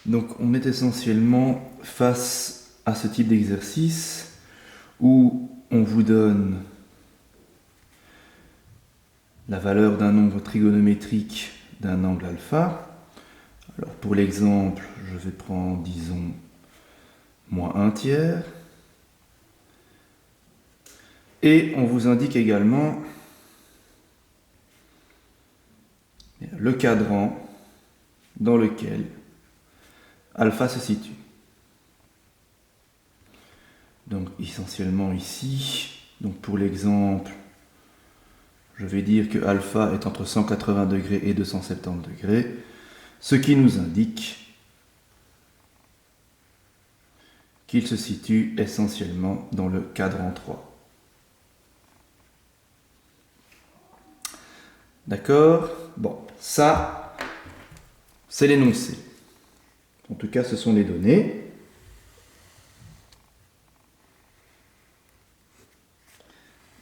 Donc on est essentiellement face à ce type d'exercice où on vous donne la valeur d'un nombre trigonométrique d'un angle alpha. Alors pour l'exemple, je vais prendre, disons, moins 1/3. Et on vous indique également le cadran dans lequel alpha se situe. Donc essentiellement ici, donc pour l'exemple, je vais dire que alpha est entre 180 degrés et 270 degrés, ce qui nous indique qu'il se situe essentiellement dans le cadran 3. D'accord? Bon, ça, c'est l'énoncé. En tout cas, ce sont les données.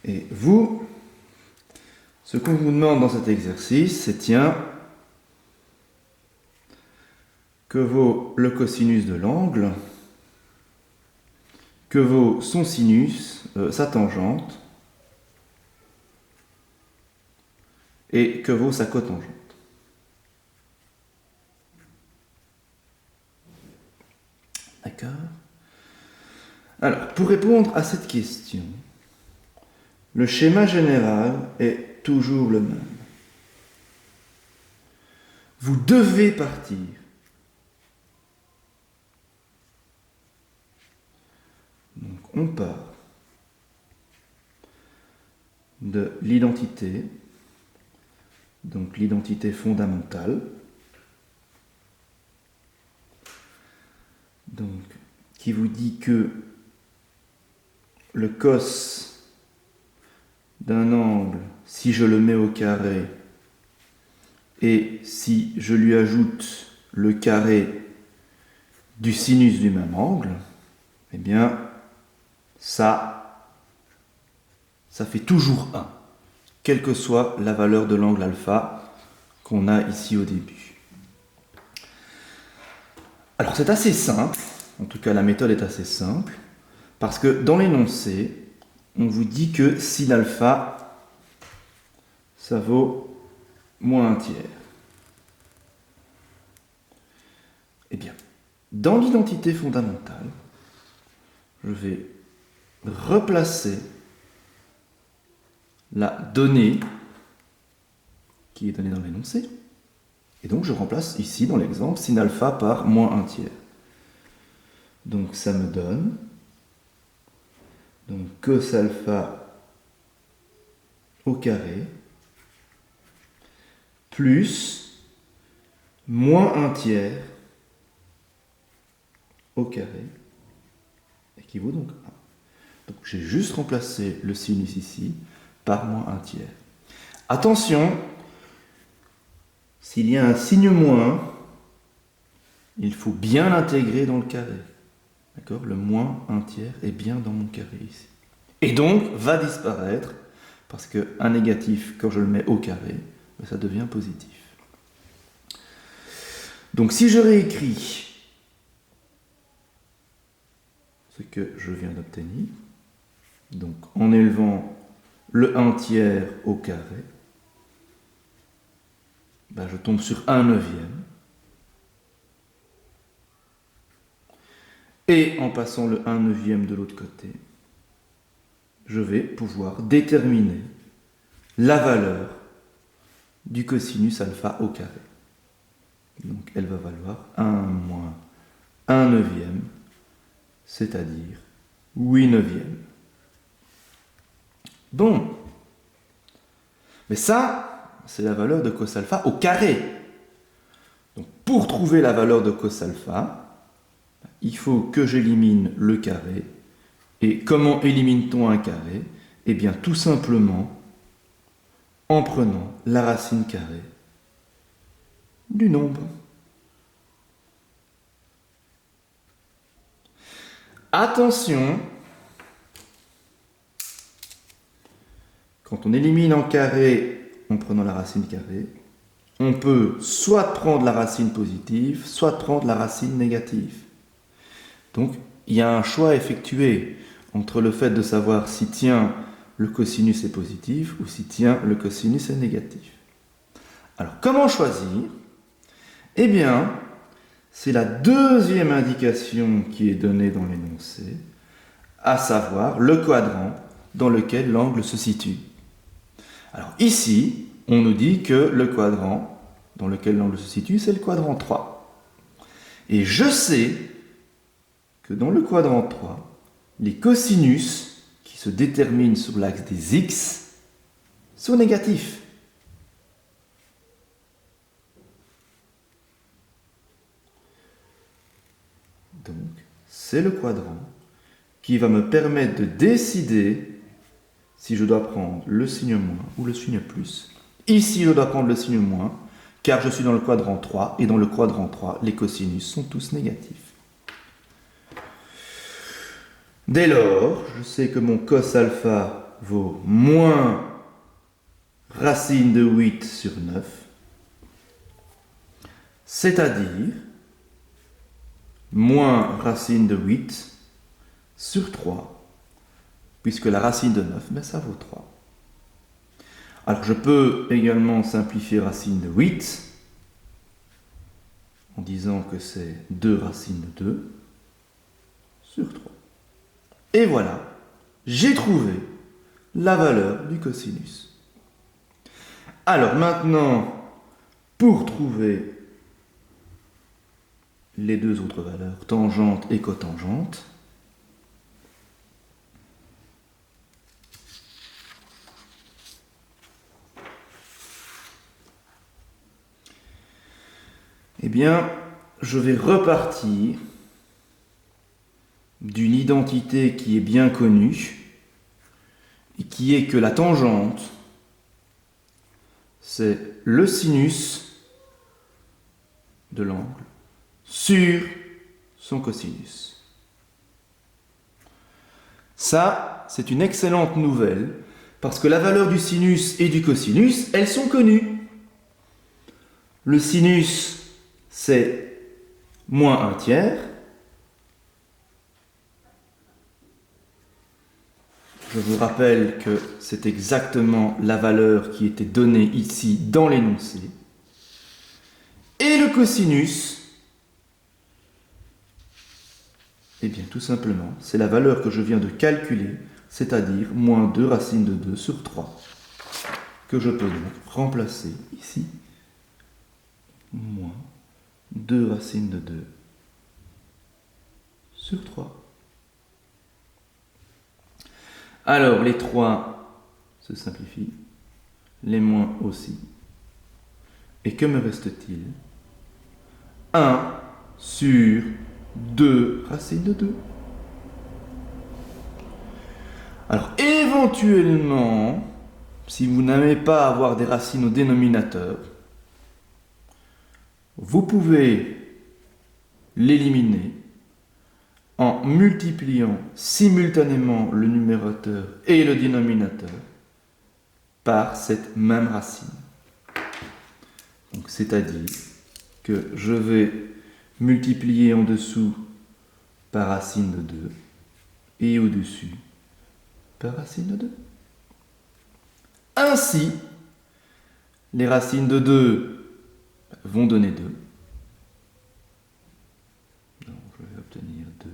Et vous, ce qu'on vous demande dans cet exercice, c'est tiens, que vaut le cosinus de l'angle, que vaut son sinus, sa tangente, et que vaut sa cotangente. D'accord? Alors, pour répondre à cette question, le schéma général est toujours le même. Vous devez partir donc on part de l'identité, donc l'identité fondamentale, donc qui vous dit que le cos d'un angle, si je le mets au carré, et si je lui ajoute le carré du sinus du même angle, eh bien, ça fait toujours 1, quelle que soit la valeur de l'angle alpha qu'on a ici au début. Alors c'est assez simple, en tout cas la méthode est assez simple, parce que dans l'énoncé, on vous dit que sin alpha, ça vaut moins 1/3. Eh bien, dans l'identité fondamentale, je vais replacer la donnée qui est donnée dans l'énoncé. Et donc je remplace ici dans l'exemple sin alpha par moins 1/3. Donc ça me donne donc cos alpha au carré plus moins 1/3 au carré équivaut donc 1. Donc j'ai juste remplacé le sinus ici par moins 1/3. Attention, s'il y a un signe moins, il faut bien l'intégrer dans le carré. D'accord? Le moins 1/3 est bien dans mon carré ici. Et donc va disparaître, parce qu'un négatif, quand je le mets au carré, ça devient positif. Donc si je réécris ce que je viens d'obtenir, donc en élevant le 1/3 au carré, je tombe sur 1/9. Et en passant le 1/9 de l'autre côté, je vais pouvoir déterminer la valeur du cosinus alpha au carré. Donc elle va valoir 1 moins 1/9, c'est-à-dire 8/9. Bon. Mais ça, c'est la valeur de cos alpha au carré. Donc pour trouver la valeur de cos alpha, il faut que j'élimine le carré. Et comment élimine-t-on un carré? Eh bien tout simplement en prenant la racine carrée du nombre. Attention, quand on élimine en carré en prenant la racine carrée, on peut soit prendre la racine positive, soit prendre la racine négative. Donc, il y a un choix à effectuer entre le fait de savoir si tiens le cosinus est positif ou si tiens le cosinus est négatif. Alors, comment choisir? Eh bien, c'est la deuxième indication qui est donnée dans l'énoncé, à savoir le quadrant dans lequel l'angle se situe. Alors ici, on nous dit que le quadrant dans lequel l'angle se situe, c'est le quadrant 3. Et je sais que dans le quadrant 3, les cosinus qui se déterminent sur l'axe des x sont négatifs. Donc, c'est le quadrant qui va me permettre de décider si je dois prendre le signe moins ou le signe plus. Ici, je dois prendre le signe moins, car je suis dans le quadrant 3, et dans le quadrant 3, les cosinus sont tous négatifs. Dès lors, je sais que mon cos alpha vaut moins racine de 8 sur 9, c'est-à-dire moins racine de 8 sur 3, puisque la racine de 9, ben, ça vaut 3. Alors je peux également simplifier racine de 8 en disant que c'est 2 racines de 2 sur 3. Et voilà, j'ai trouvé la valeur du cosinus. Alors maintenant, pour trouver les deux autres valeurs, tangente et cotangente, eh bien, je vais repartir d'une identité qui est bien connue et qui est que la tangente, c'est le sinus de l'angle sur son cosinus. Ça, c'est une excellente nouvelle parce que la valeur du sinus et du cosinus, elles sont connues. Le sinus, c'est moins 1/3. Je vous rappelle que c'est exactement la valeur qui était donnée ici dans l'énoncé. Et le cosinus, eh bien tout simplement, c'est la valeur que je viens de calculer, c'est-à-dire moins 2 racine de 2 sur 3, que je peux donc remplacer ici, moins 2 racine de 2 sur 3. Alors, les 3 se simplifient, les moins aussi. Et que me reste-t-il? 1 sur 2 racine de 2. Alors, éventuellement, si vous n'aimez pas avoir des racines au dénominateur, vous pouvez l'éliminer en multipliant simultanément le numérateur et le dénominateur par cette même racine. Donc, c'est-à-dire que je vais multiplier en dessous par racine de 2 et au-dessus par racine de 2. Ainsi, les racines de 2 vont donner 2. Donc, je vais obtenir 2.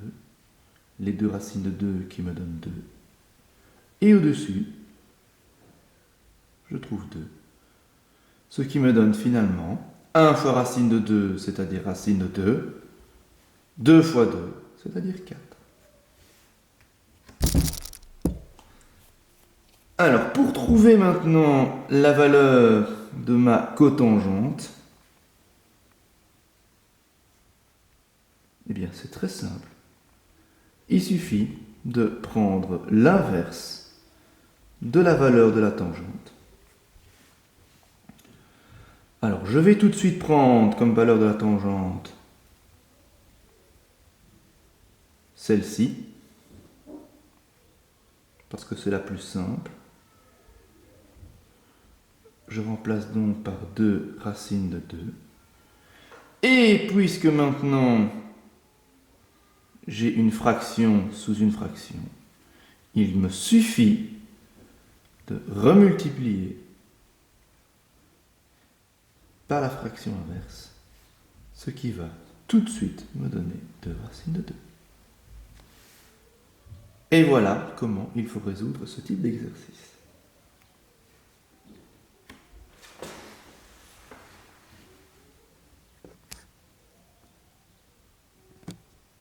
Les 2 racines de 2 qui me donnent 2. Et au-dessus, je trouve 2. Ce qui me donne finalement 1 fois racine de 2, c'est-à-dire racine de 2, 2 fois 2, c'est-à-dire 4. Alors, pour trouver maintenant la valeur de ma cotangente, eh bien, c'est très simple. Il suffit de prendre l'inverse de la valeur de la tangente. Alors, je vais tout de suite prendre comme valeur de la tangente celle-ci, parce que c'est la plus simple. je remplace donc par 2 racines de 2. Et puisque maintenant j'ai une fraction sous une fraction, il me suffit de remultiplier par la fraction inverse, ce qui va tout de suite me donner 2 racines de 2. Et voilà comment il faut résoudre ce type d'exercice.